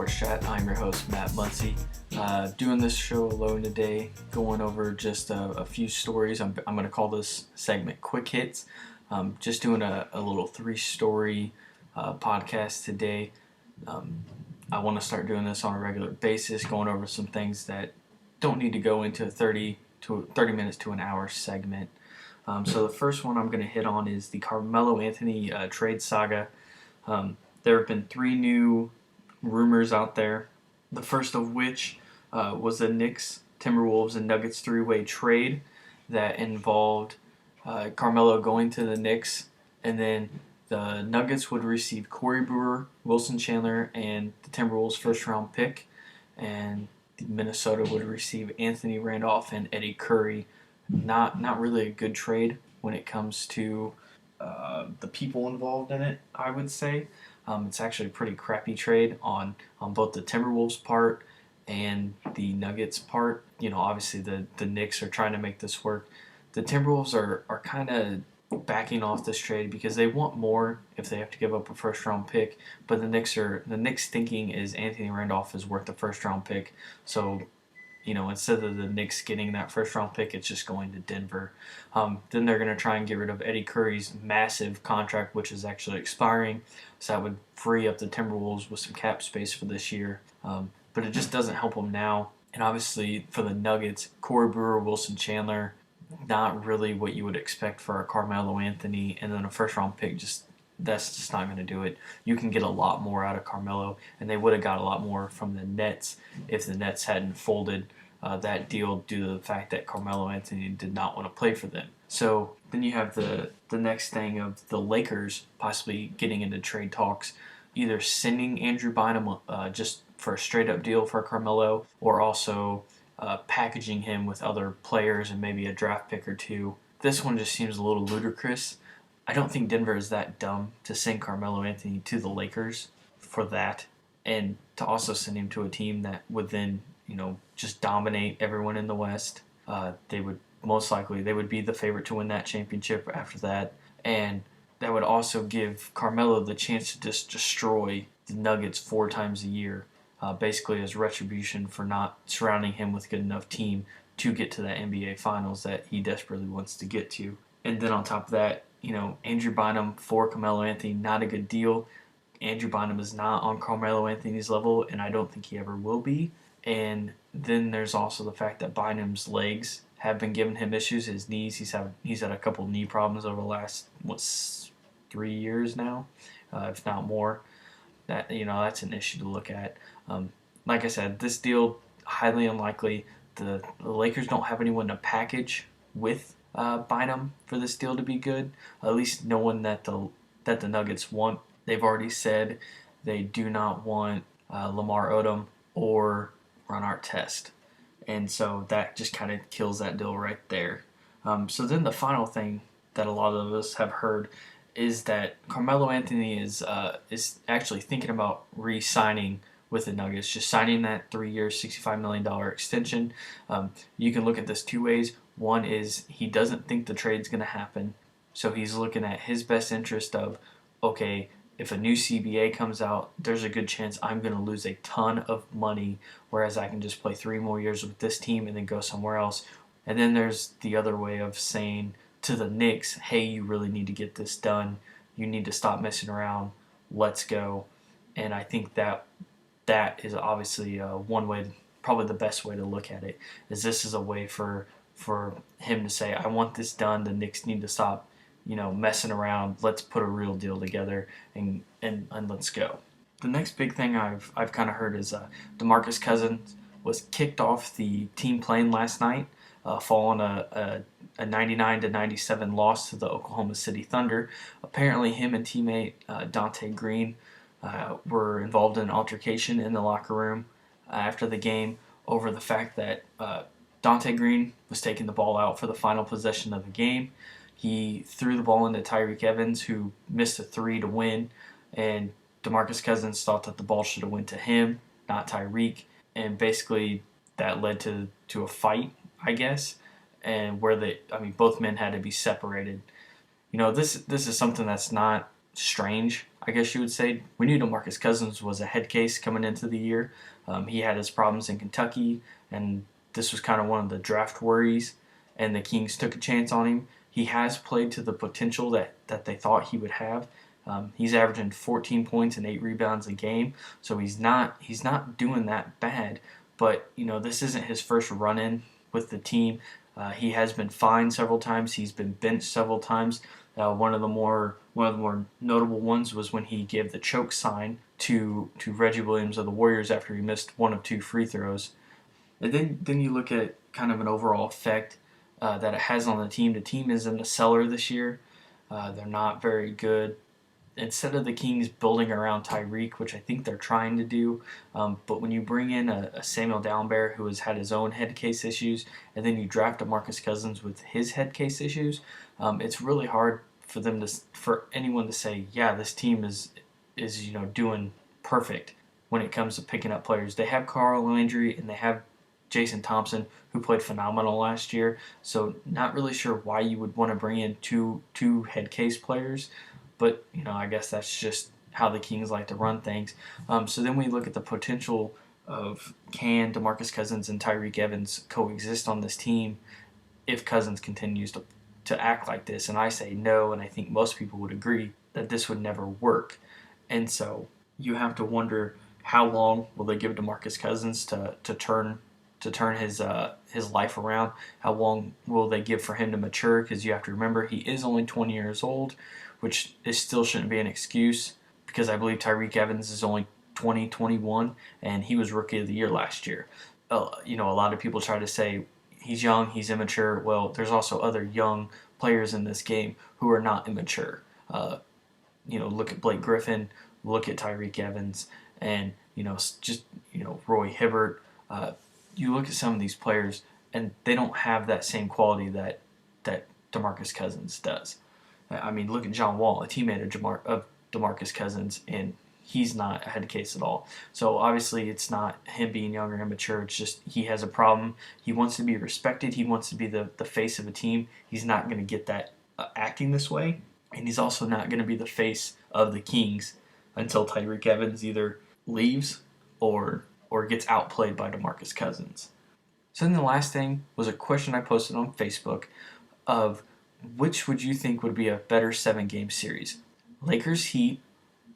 Sports Chat. I'm your host, Matt Muncie. Doing this show alone today, going over just a few stories. I'm going to call this segment Quick Hits. Just doing a little three-story podcast today. I want to start doing this on a regular basis, going over some things that don't need to go into a 30 minutes to an hour segment. So the first one I'm going to hit on is the Carmelo Anthony trade saga. There have been three new rumors out there, the first of which was the Knicks, Timberwolves, and Nuggets three-way trade that involved Carmelo going to the Knicks, and then the Nuggets would receive Corey Brewer, Wilson Chandler, and the Timberwolves' first-round pick, and Minnesota would receive Anthony Randolph and Eddie Curry. Not really a good trade when it comes to the people involved in it, I would say. It's actually a pretty crappy trade on both the Timberwolves' part and the Nuggets' part. You know, obviously the Knicks are trying to make this work. The Timberwolves are kind of backing off this trade because they want more if they have to give up a first-round pick. But the Knicks' thinking is Anthony Randolph is worth the first-round pick. So, you know, instead of the Knicks getting that first-round pick, it's just going to Denver. Then they're going to try and get rid of Eddie Curry's massive contract, which is actually expiring. So that would free up the Timberwolves with some cap space for this year. But it just doesn't help them now. And obviously for the Nuggets, Corey Brewer, Wilson Chandler, not really what you would expect for a Carmelo Anthony. And then a first-round pick, that's just not going to do it. You can get a lot more out of Carmelo, and they would have got a lot more from the Nets if the Nets hadn't folded that deal due to the fact that Carmelo Anthony did not want to play for them. So then you have the next thing of the Lakers possibly getting into trade talks, either sending Andrew Bynum just for a straight-up deal for Carmelo, or also packaging him with other players and maybe a draft pick or two. This one just seems a little ludicrous. I don't think Denver is that dumb to send Carmelo Anthony to the Lakers for that, and to also send him to a team that would then, you know, just dominate everyone in the West. They would be the favorite to win that championship after that, and that would also give Carmelo the chance to just destroy the Nuggets 4 times a year, basically as retribution for not surrounding him with a good enough team to get to that NBA Finals that he desperately wants to get to. And then on top of that, you know, Andrew Bynum for Carmelo Anthony, not a good deal. Andrew Bynum is not on Carmelo Anthony's level, and I don't think he ever will be. And then there's also the fact that Bynum's legs have been giving him issues. His knees, he's had a couple knee problems over the last 3 years now, if not more. That's an issue to look at. Like I said, this deal highly unlikely. The Lakers don't have anyone to package with Bynum for this deal to be good. At least no one that the Nuggets want. They've already said they do not want Lamar Odom or Ron Artest, and so that just kind of kills that deal right there. So then the final thing that a lot of us have heard is that Carmelo Anthony is actually thinking about re-signing with the Nuggets, just signing that 3-year, $65 million extension. You can look at this two ways. One is he doesn't think the trade's going to happen, so he's looking at his best interest of, okay, if a new CBA comes out, there's a good chance I'm going to lose a ton of money, whereas I can just play 3 more years with this team and then go somewhere else. And then there's the other way of saying to the Knicks, hey, you really need to get this done. You need to stop messing around. Let's go. And I think that is obviously one way, probably the best way to look at it, is this is a way for him to say, I want this done. The Knicks need to stop, messing around. Let's put a real deal together and let's go. The next big thing I've kind of heard is DeMarcus Cousins was kicked off the team plane last night, following a 99-97 loss to the Oklahoma City Thunder. Apparently, him and teammate Dante Green were involved in an altercation in the locker room after the game over the fact that Dante Green was taking the ball out for the final possession of the game. He threw the ball into Tyreke Evans, who missed a 3 to win, and DeMarcus Cousins thought that the ball should have went to him, not Tyreke, and basically that led to a fight, I guess, and where both men had to be separated. This is something that's not strange, I guess you would say. We knew DeMarcus Cousins was a head case coming into the year. He had his problems in Kentucky, and this was kind of one of the draft worries, and the Kings took a chance on him. He has played to the potential that they thought he would have. He's averaging 14 points and 8 rebounds a game, so he's not doing that bad. But this isn't his first run-in with the team. He has been fined several times. He's been benched several times. One of the more notable ones was when he gave the choke sign to Reggie Williams of the Warriors after he missed one of 2 free throws. And then you look at kind of an overall effect that it has on the team. The team is in the cellar this year. They're not very good. Instead of the Kings building around Tyreek, which I think they're trying to do, but when you bring in a Samuel Dalembert who has had his own head case issues, and then you draft a Marcus Cousins with his head case issues, it's really hard for anyone to say, yeah, this team is doing perfect when it comes to picking up players. They have Carl Landry and they have Jason Thompson, who played phenomenal last year. So not really sure why you would want to bring in two head case players, but I guess that's just how the Kings like to run things. So then we look at the potential of, can DeMarcus Cousins and Tyreek Evans coexist on this team if Cousins continues to act like this? And I say no, and I think most people would agree that this would never work. And so you have to wonder, how long will they give DeMarcus Cousins to turn his life around? How long will they give for him to mature? Because you have to remember, he is only 20 years old, which still shouldn't be an excuse, because I believe Tyreek Evans is only 20, 21, and he was Rookie of the Year last year. A lot of people try to say he's young, he's immature. Well, there's also other young players in this game who are not immature. Look at Blake Griffin, look at Tyreek Evans, and Roy Hibbert. You look at some of these players, and they don't have that same quality that DeMarcus Cousins does. I mean, look at John Wall, a teammate of DeMarcus Cousins, and he's not a head case at all. So obviously it's not him being young or immature. It's just he has a problem. He wants to be respected. He wants to be the face of a team. He's not going to get that acting this way. And he's also not going to be the face of the Kings until Tyreek Evans either leaves or gets outplayed by DeMarcus Cousins. So then the last thing was a question I posted on Facebook of, which would you think would be a better 7-game series? Lakers Heat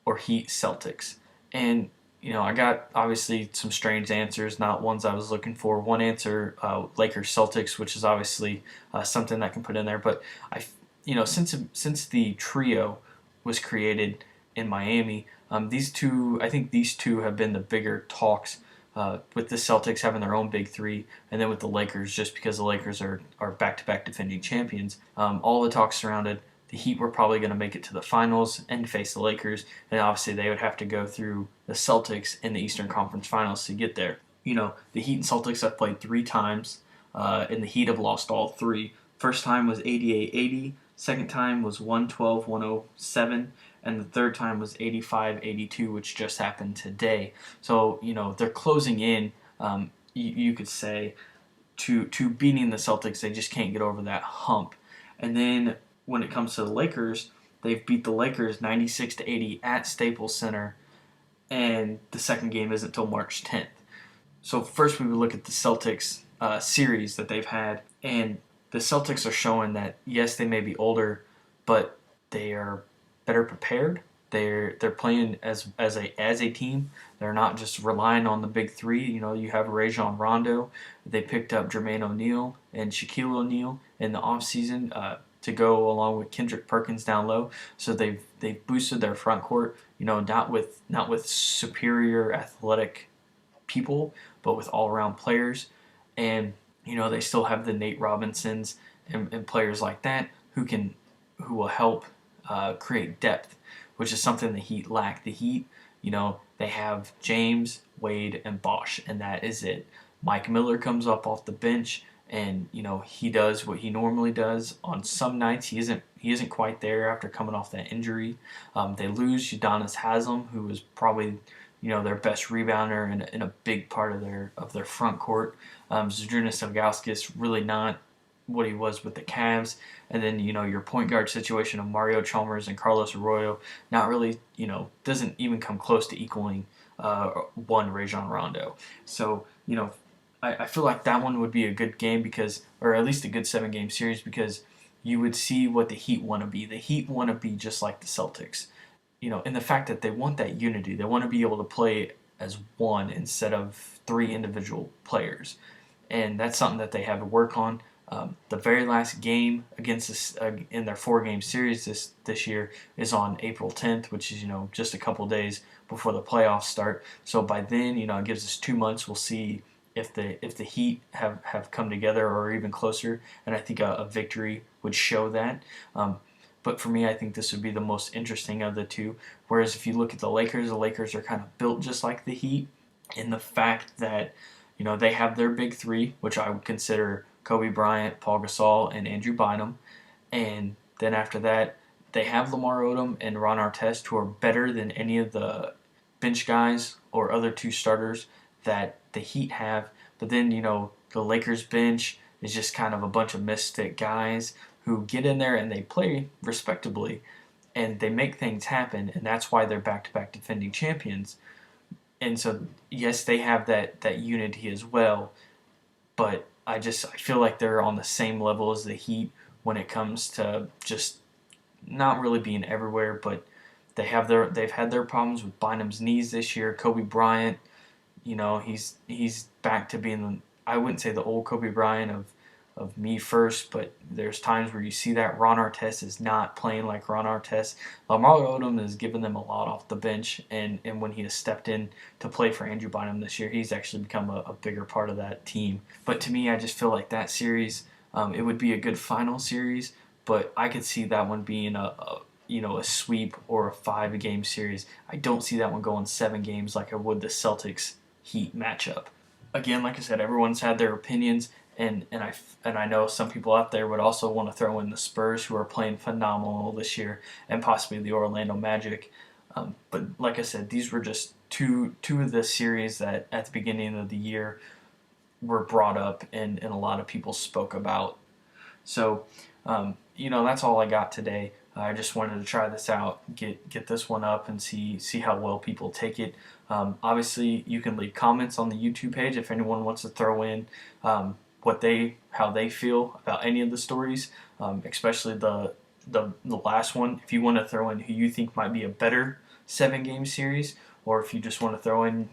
or Heat Celtics? And I got obviously some strange answers, not ones I was looking for. One answer, Lakers Celtics, which is obviously something that I can put in there. But since the trio was created in Miami, I think these two have been the bigger talks. With the Celtics having their own big three, and then with the Lakers, just because the Lakers are back-to-back defending champions. All the talks surrounded the Heat were probably going to make it to the finals and face the Lakers, and obviously they would have to go through the Celtics in the Eastern Conference Finals to get there. The Heat and Celtics have played 3 times, and the Heat have lost all 3. First time was 88-80, second time was 112-107, and the third time was 85-82, which just happened today. So, they're closing in, you could say, to beating the Celtics. They just can't get over that hump. And then when it comes to the Lakers, they've beat the Lakers 96-80 at Staples Center, and the second game isn't until March 10th. So first we would look at the Celtics series that they've had, and the Celtics are showing that, yes, they may be older, but they are better prepared. They're playing as a team. They're not just relying on the big three. You have Rajon Rondo. They picked up Jermaine O'Neal and Shaquille O'Neal in the offseason to go along with Kendrick Perkins down low. So they've boosted their front court. Not with superior athletic people, but with all around players. And they still have the Nate Robinsons and players like that who will help create depth, which is something the Heat lack. The Heat, they have James, Wade, and Bosh, and that is it. Mike Miller comes up off the bench, and he does what he normally does. On some nights, he isn't quite there after coming off that injury. They lose Udonis Haslem, who was probably their best rebounder and a big part of their front court. Zydrunas Ilgauskas really not what he was with the Cavs, and then your point guard situation of Mario Chalmers and Carlos Arroyo not really doesn't even come close to equaling one Rajon Rondo. So I feel like that one would be a good game or at least a good 7-game series, because you would see what the Heat want to be. The Heat want to be just like the Celtics, and the fact that they want that unity. They want to be able to play as one instead of 3 individual players, and that's something that they have to work on. The very last game against this in their 4-game series this year is on April 10th, which is just a couple days before the playoffs start. So by then, it gives us 2 months. We'll see if the Heat have come together or even closer, and I think a victory would show that. But for me, I think this would be the most interesting of the two. Whereas if you look at the Lakers are kind of built just like the Heat in the fact that they have their big 3, which I would consider Kobe Bryant, Paul Gasol, and Andrew Bynum. And then after that, they have Lamar Odom and Ron Artest, who are better than any of the bench guys or other 2 starters that the Heat have. But then, the Lakers bench is just kind of a bunch of mystic guys who get in there and they play respectably and they make things happen, and that's why they're back-to-back defending champions. And so, yes, they have that unity as well, but I feel like they're on the same level as the Heat when it comes to just not really being everywhere. But they've had their problems with Bynum's knees this year. Kobe Bryant, he's back to being I wouldn't say the old Kobe Bryant of me first, but there's times where you see that Ron Artest is not playing like Ron Artest. Lamar Odom has given them a lot off the bench, and when he has stepped in to play for Andrew Bynum this year, he's actually become a bigger part of that team. But to me, I just feel like that series, it would be a good final series, but I could see that one being a sweep or a 5-game series. I don't see that one going 7 games like I would the Celtics Heat matchup. Again, like I said, everyone's had their opinions. And I know some people out there would also want to throw in the Spurs, who are playing phenomenal this year, and possibly the Orlando Magic. But like I said, these were just two of the series that at the beginning of the year were brought up and a lot of people spoke about. So, that's all I got today. I just wanted to try this out, get this one up, and see how well people take it. Obviously, you can leave comments on the YouTube page if anyone wants to throw in how they feel about any of the stories, especially the last one. If you want to throw in who you think might be a better 7-game series, or if you just want to throw in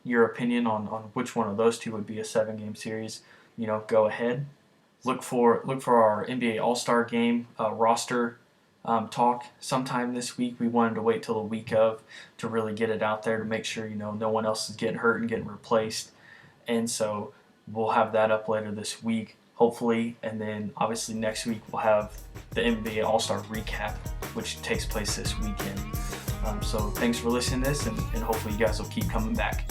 your opinion on which one of those two would be a 7-game series, go ahead. Look for our NBA All-Star Game roster talk sometime this week. We wanted to wait till the week of to really get it out there to make sure no one else is getting hurt and getting replaced. And so we'll have that up later this week, hopefully, and then obviously next week we'll have the NBA All-Star Recap, which takes place this weekend. So thanks for listening to this, and hopefully you guys will keep coming back.